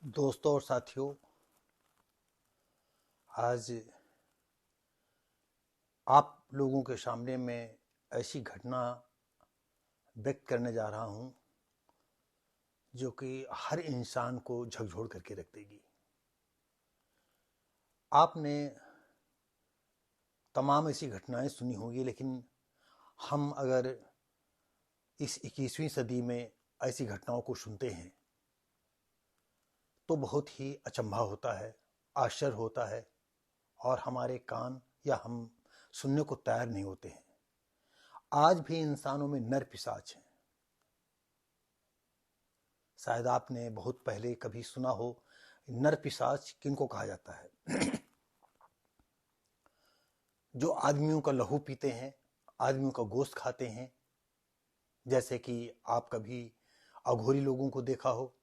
दोस्तों और साथियों, आज आप लोगों के सामने मैं ऐसी घटना व्यक्त करने जा रहा हूं जो कि हर इंसान को झकझोर करके रख देगी। आपने तमाम ऐसी घटनाएं सुनी होंगी, लेकिन हम अगर इस 21वीं सदी में ऐसी घटनाओं को सुनते हैं तो बहुत ही अचंभा होता है, आश्चर्य होता है और हमारे कान या हम सुनने को तैयार नहीं होते हैं। आज भी इंसानों में नर पिशाच हैं। शायद आपने बहुत पहले कभी सुना हो, नर पिशाच किनको कहा जाता है? जो आदमियों का लहू पीते हैं, आदमियों का गोश्त खाते हैं। जैसे कि आप कभी अघोरी लोगों को देखा हो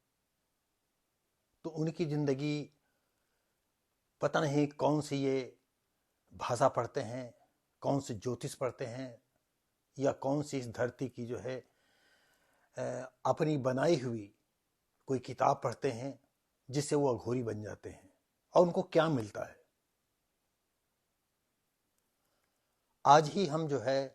तो उनकी जिंदगी पता नहीं कौन सी ये भाषा पढ़ते हैं, कौन से ज्योतिष पढ़ते हैं, या कौन सी इस धरती की जो है अपनी बनाई हुई कोई किताब पढ़ते हैं जिससे वो अघोरी बन जाते हैं। और उनको क्या मिलता है? आज ही हम जो है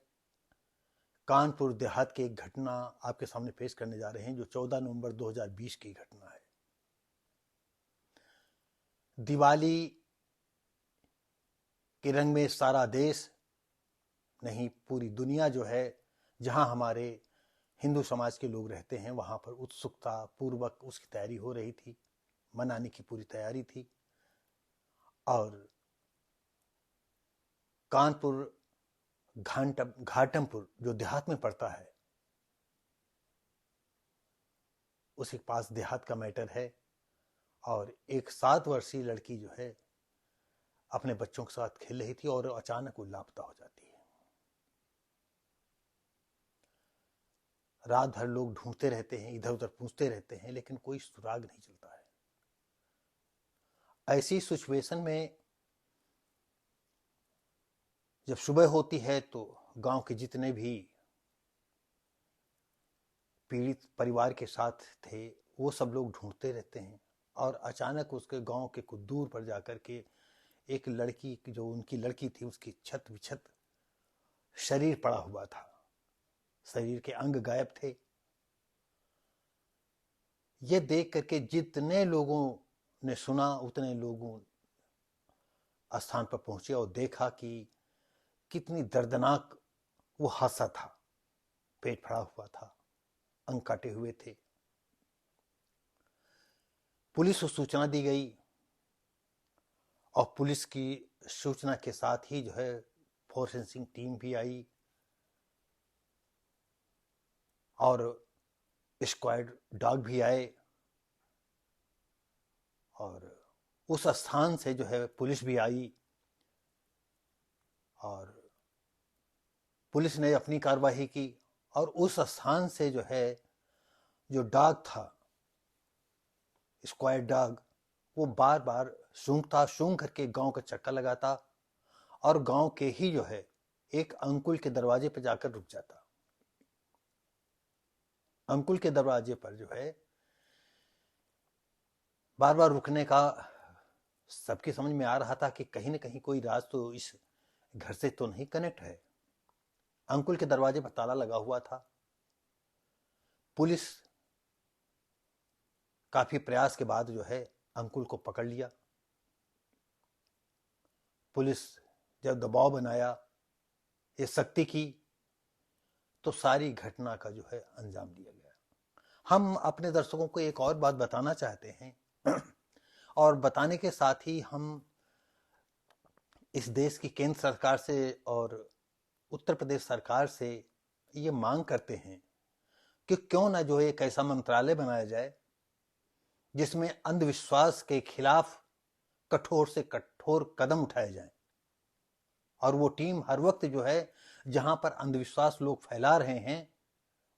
कानपुर देहात की एक घटना आपके सामने पेश करने जा रहे हैं, जो 14 नवंबर 2020 की घटना है। दिवाली के रंग में सारा देश नहीं, पूरी दुनिया जो है, जहां हमारे हिंदू समाज के लोग रहते हैं, वहां पर उत्सुकता पूर्वक उसकी तैयारी हो रही थी, मनाने की पूरी तैयारी थी। और कानपुर घाटमपुर जो देहात में पड़ता है, उसी के पास देहात का मैटर है। और एक 7 वर्षीय लड़की जो है अपने बच्चों के साथ खेल रही थी और अचानक वो लापता हो जाती है। रात भर लोग ढूंढते रहते हैं, इधर उधर पूछते रहते हैं, लेकिन कोई सुराग नहीं चलता है। ऐसी सिचुएशन में जब सुबह होती है तो गांव के जितने भी पीड़ित परिवार के साथ थे वो सब लोग ढूंढते रहते हैं। और अचानक उसके गांव के कुछ दूर पर जाकर के एक लड़की, जो उनकी लड़की थी, उसकी छत विछत शरीर पड़ा हुआ था, शरीर के अंग गायब थे। ये देख करके जितने लोगों ने सुना उतने लोगों स्थान पर पहुंचे और देखा कि कितनी दर्दनाक वो हादसा था। पेट फड़ा हुआ था, अंग काटे हुए थे। पुलिस को सूचना दी गई और पुलिस की सूचना के साथ ही जो है फोरेंसिक टीम भी आई और स्क्वाड डॉग भी आए। और उस स्थान से जो है पुलिस भी आई और पुलिस ने अपनी कार्रवाई की। और उस स्थान से जो है जो डॉग था, स्क्वाड डॉग, वो बार बार सूंघ करके गांव का चक्कर लगाता और गांव के ही जो है एक अंकुल के दरवाजे पर जाकर रुक जाता। अंकुल के दरवाजे पर जो है बार बार रुकने का सबकी समझ में आ रहा था कि कहीं ना कहीं कोई राज तो इस घर से तो नहीं कनेक्ट है। अंकुल के दरवाजे पर ताला लगा हुआ था। पुलिस काफी प्रयास के बाद जो है अंकुल को पकड़ लिया। पुलिस जब दबाव बनाया, ये सख्ती की, तो सारी घटना का जो है अंजाम दिया गया। हम अपने दर्शकों को एक और बात बताना चाहते हैं और बताने के साथ ही हम इस देश की केंद्र सरकार से और उत्तर प्रदेश सरकार से ये मांग करते हैं कि क्यों ना जो एक ऐसा मंत्रालय बनाया जाए जिसमें अंधविश्वास के खिलाफ कठोर से कठोर कदम उठाए जाएं। और वो टीम हर वक्त जो है जहां पर अंधविश्वास लोग फैला रहे हैं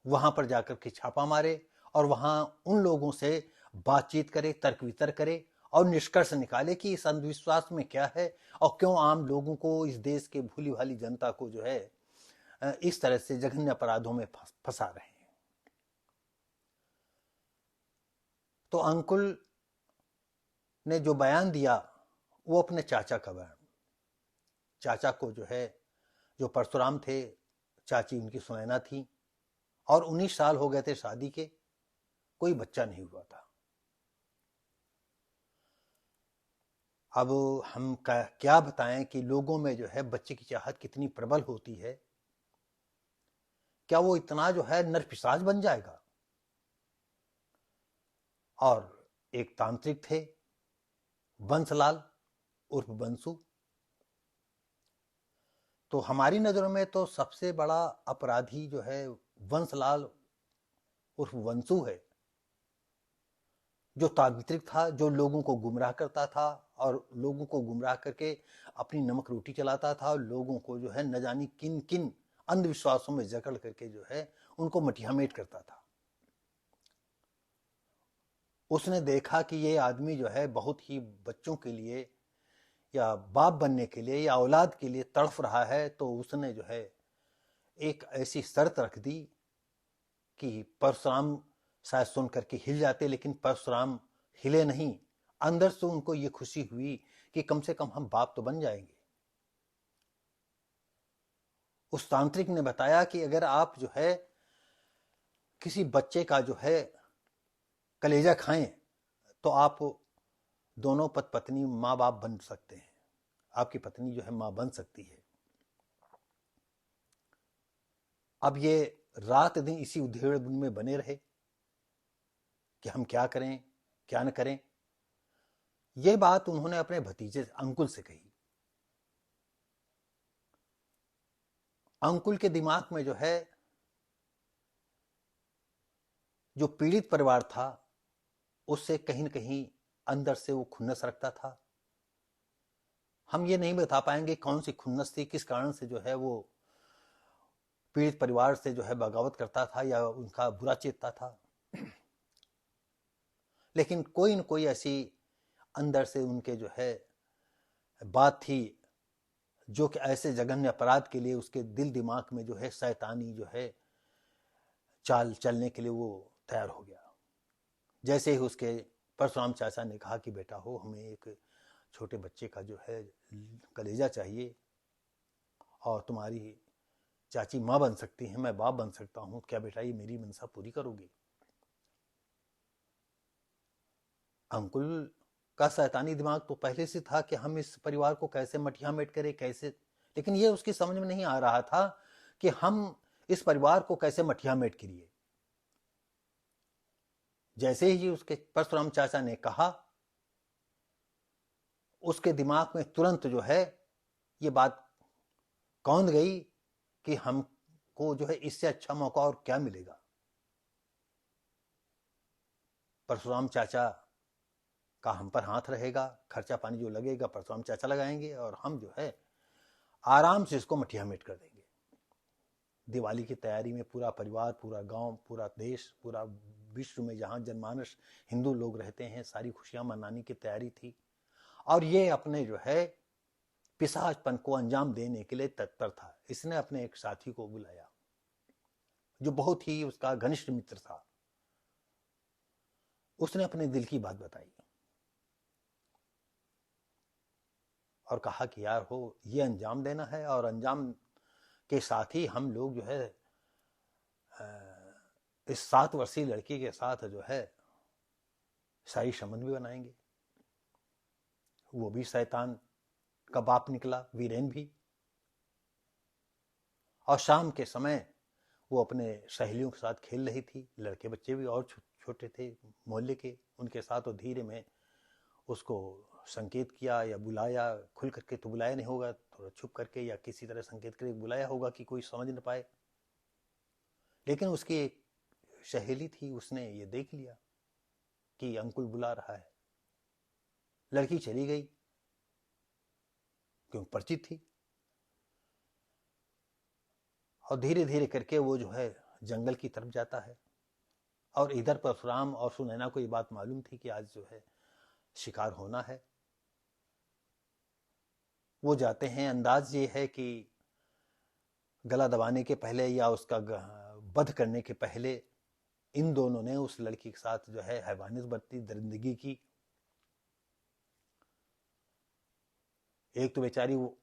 वहां पर जाकर के छापा मारे और वहां उन लोगों से बातचीत करे, तर्क वितर्क करे और निष्कर्ष निकाले कि इस अंधविश्वास में क्या है और क्यों आम लोगों को, इस देश के भूली भाली जनता को जो है इस तरह से जघन्य अपराधों में फंसा रहे हैं। तो अंकुल ने जो बयान दिया वो अपने चाचा का बयान। चाचा को जो है, जो परशुराम थे, चाची उनकी सुनैना थी, और 19 साल हो गए थे शादी के, कोई बच्चा नहीं हुआ था। अब हम क्या बताएं कि लोगों में जो है बच्चे की चाहत कितनी प्रबल होती है। क्या वो इतना जो है नरपिशाच बन जाएगा? और एक तांत्रिक थे, बंसलाल उर्फ बंसू। तो हमारी नजरों में तो सबसे बड़ा अपराधी जो है बंसलाल उर्फ बंसू है, जो तांत्रिक था, जो लोगों को गुमराह करता था और लोगों को गुमराह करके अपनी नमक रोटी चलाता था, और लोगों को जो है न जाने किन किन अंधविश्वासों में जकड़ करके जो है उनको मटियामेट करता था। उसने देखा कि ये आदमी जो है बहुत ही बच्चों के लिए या बाप बनने के लिए या औलाद के लिए तड़फ रहा है, तो उसने जो है एक ऐसी शर्त रख दी कि परशुराम शायद सुन करके हिल जाते, लेकिन परशुराम हिले नहीं। अंदर से उनको ये खुशी हुई कि कम से कम हम बाप तो बन जाएंगे। उस तांत्रिक ने बताया कि अगर आप जो है किसी बच्चे का जो है कलेजा खाएं तो आप दोनों पत्नी माँ बाप बन सकते हैं, आपकी पत्नी जो है माँ बन सकती है। अब ये रात दिन इसी उधेड़-बुन में बने रहे कि हम क्या करें क्या न करें। ये बात उन्होंने अपने भतीजे अंकुल से कही। अंकुल के दिमाग में जो है, जो पीड़ित परिवार था, उससे कहीं न कहीं अंदर से वो खुन्नस रखता था। हम ये नहीं बता पाएंगे कौन सी खुन्नस थी, किस कारण से जो है वो पीड़ित परिवार से जो है बगावत करता था या उनका बुरा चेतता था। लेकिन कोई न कोई ऐसी अंदर से उनके जो है बात थी, जो कि ऐसे जघन्य अपराध के लिए उसके दिल दिमाग में जो है शैतानी जो है चाल चलने के लिए वो तैयार हो गया। जैसे ही उसके परशुराम चाचा ने कहा कि बेटा हो, हमें एक छोटे बच्चे का जो है कलेजा चाहिए और तुम्हारी चाची माँ बन सकती है, मैं बाप बन सकता हूँ, क्या बेटा ये मेरी मनसा पूरी करोगे? अंकुल का शैतानी दिमाग तो पहले से था कि हम इस परिवार को कैसे मटियामेट करें, कैसे, लेकिन ये उसकी समझ में नहीं आ रहा था कि हम इस परिवार को कैसे मटियामेट करिए। जैसे ही उसके परशुराम चाचा ने कहा, उसके दिमाग में तुरंत जो है ये बात कौंध गई कि हमको जो है इससे अच्छा मौका और क्या मिलेगा। परशुराम चाचा का हम पर हाथ रहेगा, खर्चा पानी जो लगेगा परशुराम चाचा लगाएंगे और हम जो है आराम से इसको मटियामेट कर देंगे। दिवाली की तैयारी में पूरा परिवार, पूरा गांव, पूरा देश, पूरा विश्व में जहां जनमानस हिंदू लोग रहते हैं, सारी खुशियां मनाने की तैयारी थी। और ये अपने जो है पिशाचपन को अंजाम देने के लिए तत्पर था। इसने अपने एक साथी को बुलाया जो बहुत ही उसका घनिष्ठ मित्र था। उसने अपने दिल की बात बताई और कहा कि यार हो, ये अंजाम देना है और अंजाम के साथ ही हम लोग जो है इस 7 वर्षीय लड़की के साथ जो है शाही संबंध भी बनाएंगे। वो भी शैतान का बाप निकला, वीरेन भी। और शाम के समय वो अपने सहेलियों के साथ खेल रही थी, लड़के बच्चे भी और छोटे थे मोहल्ले के, उनके साथ वो धीरे में उसको संकेत किया या बुलाया। खुल करके तो बुलाया नहीं होगा, थोड़ा छुप करके या किसी तरह संकेत करके बुलाया होगा कि कोई समझ न पाए। लेकिन उसकी एक सहेली थी, उसने ये देख लिया कि अंकुल बुला रहा है। लड़की चली गई क्योंकि परिचित थी। और धीरे धीरे करके वो जो है जंगल की तरफ जाता है। और इधर परशुराम और सुनैना को ये बात मालूम थी कि आज जो है शिकार होना है। वो जाते हैं, अंदाज ये है कि गला दबाने के पहले या उसका वध करने के पहले इन दोनों ने उस लड़की के साथ जो है हैवानियत बरती, दरिंदगी की। एक तो बेचारी वो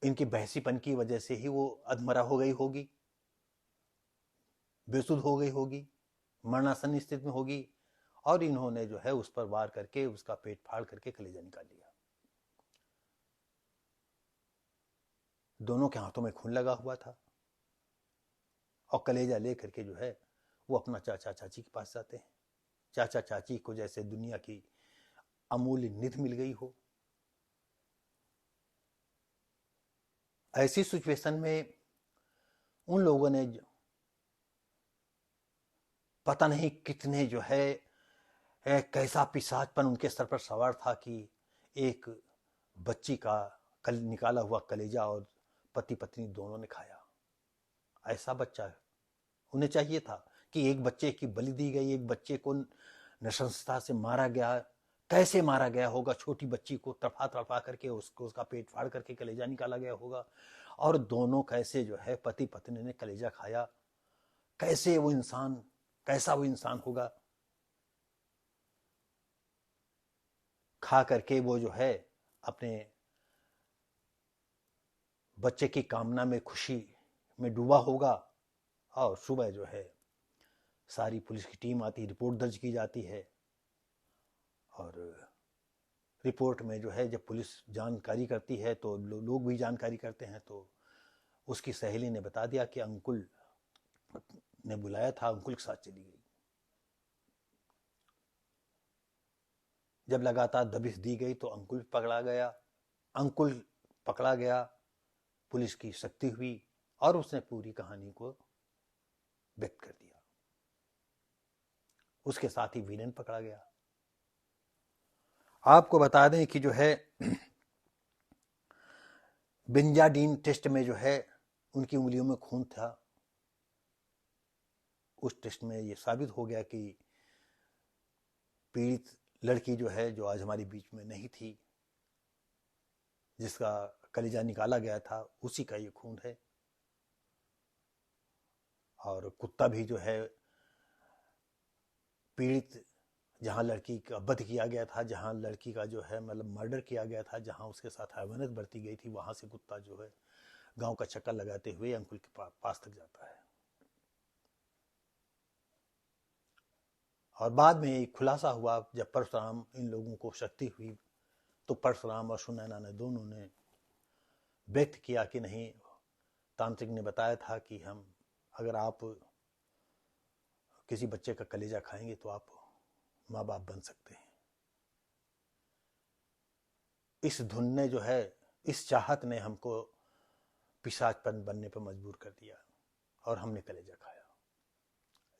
इनकी बहसीपन की वजह से ही वो अधमरा हो गई होगी, बेसुध हो गई होगी, मरणासन स्थिति में होगी, और इन्होंने जो है उस पर वार करके उसका पेट फाड़ करके कलेजा निकाल लिया। दोनों के हाथों में खून लगा हुआ था, और कलेजा ले करके जो है वो अपना चाचा चाची के पास जाते हैं। चाचा चाची को जैसे दुनिया की अमूल्य निधि मिल गई हो। ऐसी सिचुएशन में उन लोगों ने पता नहीं कितने जो है कैसा पिशाचपन उनके सर पर सवार था कि एक बच्ची का कल निकाला हुआ कलेजा और पति पत्नी दोनों ने खाया। ऐसा बच्चा उन्हें चाहिए था कि एक बच्चे की बलि दी गई, एक बच्चे को नृशंसता से मारा गया। कैसे मारा गया होगा? छोटी बच्ची को तड़पा तड़पा करके उसको उसका पेट फाड़ करके कलेजा निकाला गया होगा, और दोनों कैसे जो है पति पत्नी ने कलेजा खाया। कैसे वो इंसान, कैसा वो इंसान होगा? खा करके वो जो है अपने बच्चे की कामना में, खुशी में डूबा होगा, और सुबह जो है सारी पुलिस की टीम आती, रिपोर्ट दर्ज की जाती है, और रिपोर्ट में जो है जब पुलिस जानकारी करती है तो लोग भी जानकारी करते हैं। तो उसकी सहेली ने बता दिया कि अंकुल ने बुलाया था, अंकुल के साथ चली गई। जब लगातार दबिश दी गई तो अंकुल पकड़ा गया। अंकुल पकड़ा गया, पुलिस की सख्ती हुई, और उसने पूरी कहानी को व्यक्त कर दिया। उसके साथ ही वीरेन पकड़ा गया। आपको बता दें कि जो है बेंजाडीन टेस्ट में जो है उनकी उंगलियों में खून था। उस टेस्ट में ये साबित हो गया कि पीड़ित लड़की जो है, जो आज हमारे बीच में नहीं थी, जिसका कलेजा निकाला गया था, उसी का ये खून है। और कुत्ता भी जो है पीड़ित, जहाँ लड़की का वध किया गया था, जहाँ लड़की का जो है मतलब मर्डर किया गया था, जहाँ उसके साथ हैवानियत बरती गई थी, वहाँ से कुत्ता जो है गांव का चक्कर लगाते हुए अंकुल के पास तक जाता है। और बाद में एक खुलासा हुआ, जब परशुराम इन लोगों को शक्ति हुई, तो परशुराम और सुनैना ने दोनों ने व्यक्त किया कि नहीं, तांत्रिक ने बताया था कि हम, अगर आप किसी बच्चे का कलेजा खाएंगे तो आप माँ बाप बन सकते हैं। इस धुन ने जो है, इस चाहत ने हमको पिशाचपन बनने पर मजबूर कर दिया, और हमने कलेजा खाया।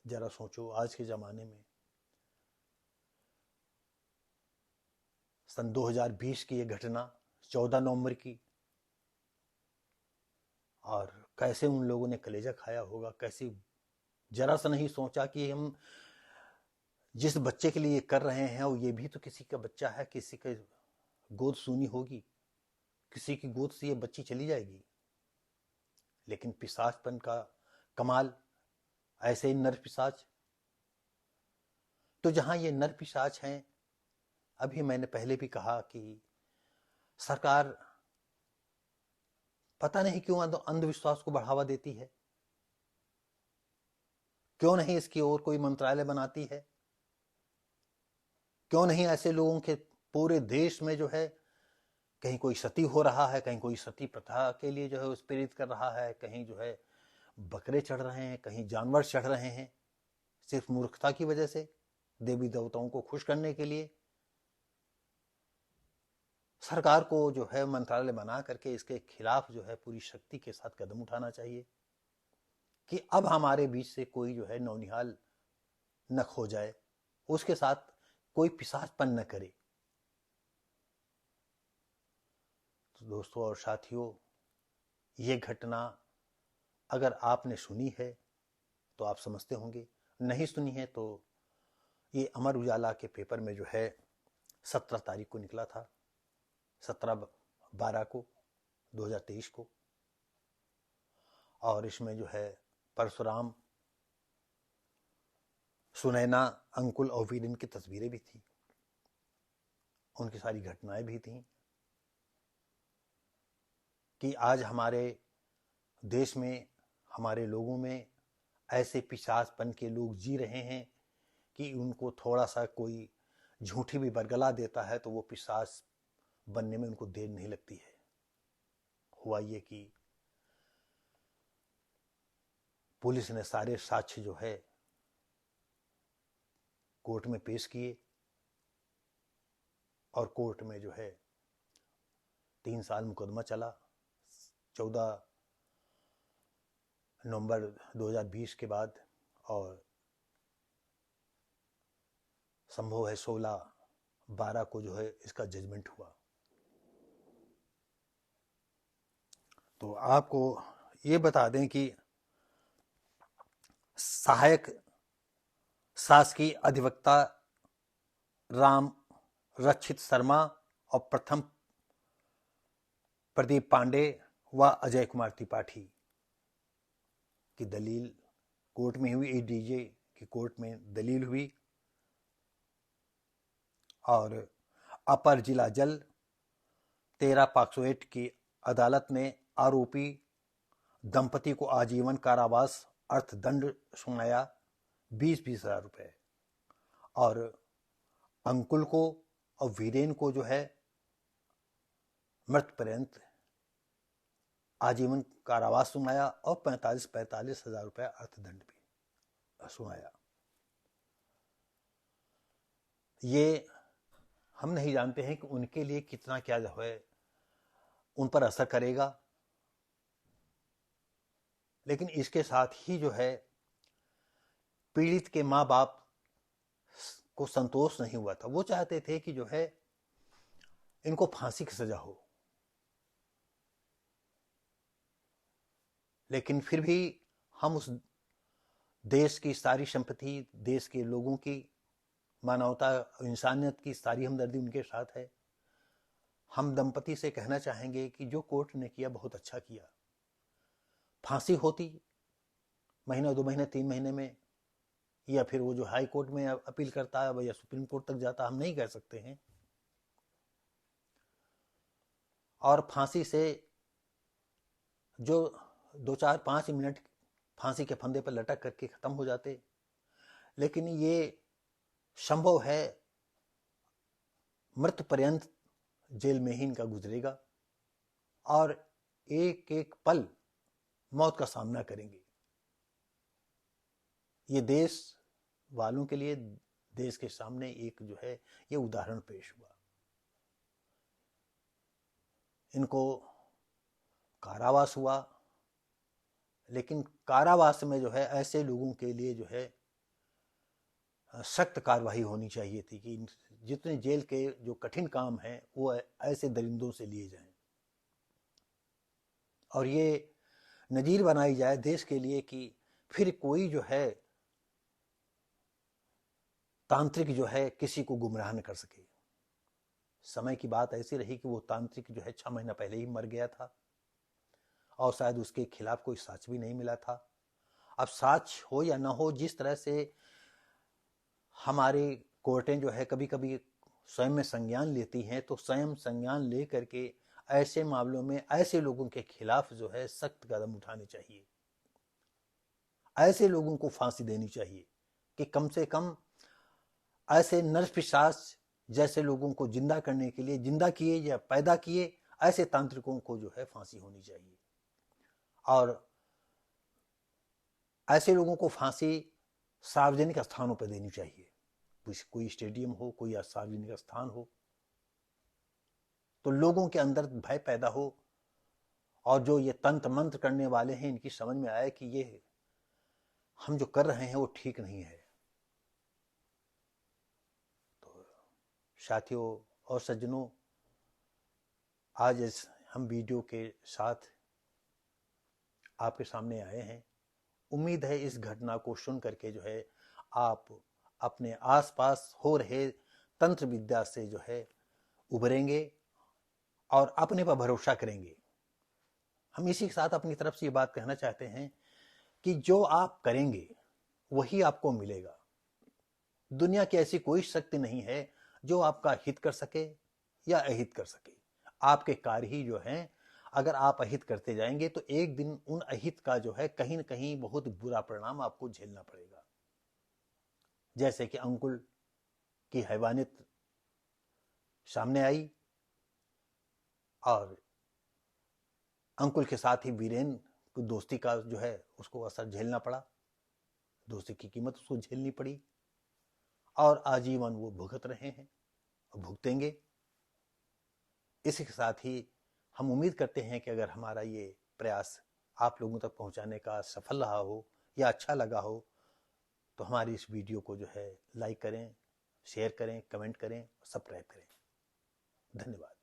जरा सोचो, आज के ज़माने में सन 2020 की ये घटना, 14 नवंबर की, और कैसे उन लोगों ने कलेजा खाया होगा। कैसे जरा सा नहीं सोचा कि हम जिस बच्चे के लिए ये कर रहे हैं, वो ये भी तो किसी का बच्चा है, किसी का गोद सूनी होगी, किसी की गोद से ये बच्ची चली जाएगी। लेकिन पिशाचपन का कमाल, ऐसे ही नर पिशाच। तो जहां ये नर पिशाच हैं, अभी मैंने पहले भी कहा कि सरकार पता नहीं क्यों अंधविश्वास को बढ़ावा देती है। क्यों नहीं इसकी ओर कोई मंत्रालय बनाती है? क्यों नहीं ऐसे लोगों के पूरे देश में जो है, कहीं कोई सती हो रहा है, कहीं कोई सती प्रथा के लिए जो है उस प्रेरित कर रहा है, कहीं जो है बकरे चढ़ रहे हैं, कहीं जानवर चढ़ रहे हैं, सिर्फ मूर्खता की वजह से, देवी देवताओं को खुश करने के लिए। सरकार को जो है मंत्रालय बना करके इसके खिलाफ जो है पूरी शक्ति के साथ कदम उठाना चाहिए कि अब हमारे बीच से कोई जो है नौनिहाल न खो जाए, उसके साथ कोई पिशाचपन न करे। तो दोस्तों और साथियों, ये घटना अगर आपने सुनी है तो आप समझते होंगे, नहीं सुनी है तो ये अमर उजाला के पेपर में जो है 17 तारीख को निकला था, 17/12 को 2023 को। और इसमें जो है परशुराम, सुनैना, अंकुल और वीरेन की तस्वीरें भी थी, उनकी सारी घटनाएं भी थी। कि आज हमारे देश में, हमारे लोगों में ऐसे पिशाचपन के लोग जी रहे हैं कि उनको थोड़ा सा कोई झूठी भी बरगला देता है तो वो पिशाच बनने में उनको देर नहीं लगती है। हुआ ये कि पुलिस ने सारे साक्ष्य जो है कोर्ट में पेश किए और कोर्ट में जो है 3 साल मुकदमा चला। 14 नवंबर 2020 के बाद, और संभव है 16/12 को जो है इसका जजमेंट हुआ। तो आपको ये बता दें कि सहायक शासकीय अधिवक्ता राम रक्षित शर्मा और प्रथम प्रदीप पांडे व अजय कुमार त्रिपाठी की दलील कोर्ट में हुई। एडीजे की कोर्ट में दलील हुई और अपर जिला जल 13 पॉक्सो की अदालत ने आरोपी दंपति को आजीवन कारावास अर्थदंड सुनाया 20-20 हजार रुपए, और अंकुल को और वीरेन को जो है मृत्यु पर्यंत आजीवन कारावास सुनाया और 45-45 हजार रुपए अर्थदंड भी सुनाया। ये हम नहीं जानते हैं कि उनके लिए कितना क्या जो है उन पर असर करेगा, लेकिन इसके साथ ही जो है पीड़ित के माँ बाप को संतोष नहीं हुआ था। वो चाहते थे कि जो है इनको फांसी की सजा हो, लेकिन फिर भी हम उस देश की सारी संपत्ति, देश के लोगों की मानवता, इंसानियत की सारी हमदर्दी उनके साथ है। हम दंपति से कहना चाहेंगे कि जो कोर्ट ने किया बहुत अच्छा किया। फांसी होती महीना, 2 महीने, 3 महीने में, या फिर वो जो हाई कोर्ट में अपील करता है या सुप्रीम कोर्ट तक जाता, हम नहीं कह सकते हैं। और फांसी से जो 2-4-5 मिनट फांसी के फंदे पर लटक करके खत्म हो जाते, लेकिन ये संभव है मृत्यु पर्यंत जेल में ही इनका गुजरेगा और एक एक पल मौत का सामना करेंगे। ये देश वालों के लिए, देश के सामने एक जो है ये उदाहरण पेश हुआ। इनको कारावास हुआ, लेकिन कारावास में जो है ऐसे लोगों के लिए जो है सख्त कार्रवाई होनी चाहिए थी कि जितने जेल के जो कठिन काम हैं वो ऐसे दरिंदों से लिए जाएं, और ये नजीर बनाई जाए देश के लिए कि फिर कोई जो है तांत्रिक जो है किसी को गुमराह न कर सके। समय की बात ऐसी रही कि वो तांत्रिक जो है 6 महीना पहले ही मर गया था और शायद उसके खिलाफ कोई साक्ष्य भी नहीं मिला था। अब साक्ष्य हो या ना हो, जिस तरह से हमारी कोर्टें जो है कभी कभी स्वयं में संज्ञान लेती हैं, तो स्वयं संज्ञान ले करके ऐसे मामलों में ऐसे लोगों के खिलाफ जो है सख्त कदम उठाने चाहिए। ऐसे लोगों को फांसी देनी चाहिए कि कम से कम ऐसे नरपिशाच जैसे लोगों को जिंदा करने के लिए, जिंदा किए या पैदा किए ऐसे तांत्रिकों को जो है फांसी होनी चाहिए। और ऐसे लोगों को फांसी सार्वजनिक स्थानों पर देनी चाहिए। कोई स्टेडियम हो, कोई सार्वजनिक स्थान हो, तो लोगों के अंदर भय पैदा हो और जो ये तंत्र मंत्र करने वाले हैं इनकी समझ में आए कि ये हम जो कर रहे हैं वो ठीक नहीं है। तो साथियों और सज्जनों, आज इस हम वीडियो के साथ आपके सामने आए हैं। उम्मीद है इस घटना को सुन करके जो है आप अपने आसपास हो रहे तंत्र विद्या से जो है उभरेंगे और अपने पर भरोसा करेंगे। हम इसी के साथ अपनी तरफ से ये बात कहना चाहते हैं कि जो आप करेंगे वही आपको मिलेगा। दुनिया की ऐसी कोई शक्ति नहीं है जो आपका हित कर सके या अहित कर सके। आपके कार्य ही जो हैं अगर आप अहित करते जाएंगे तो एक दिन उन अहित का जो है कहीं न कहीं बहुत बुरा परिणाम आपको झेलना पड़ेगा। जैसे कि अंकुल की हैवानियत सामने आई और अंकुल के साथ ही वीरेन को दोस्ती का जो है उसको असर झेलना पड़ा, दोस्ती की कीमत उसको झेलनी पड़ी और आजीवन वो भुगत रहे हैं और भुगतेंगे। इसी के साथ ही हम उम्मीद करते हैं कि अगर हमारा ये प्रयास आप लोगों तक पहुंचाने का सफल रहा हो या अच्छा लगा हो तो हमारी इस वीडियो को जो है लाइक करें, शेयर करें, कमेंट करें, सब्सक्राइब करें। धन्यवाद।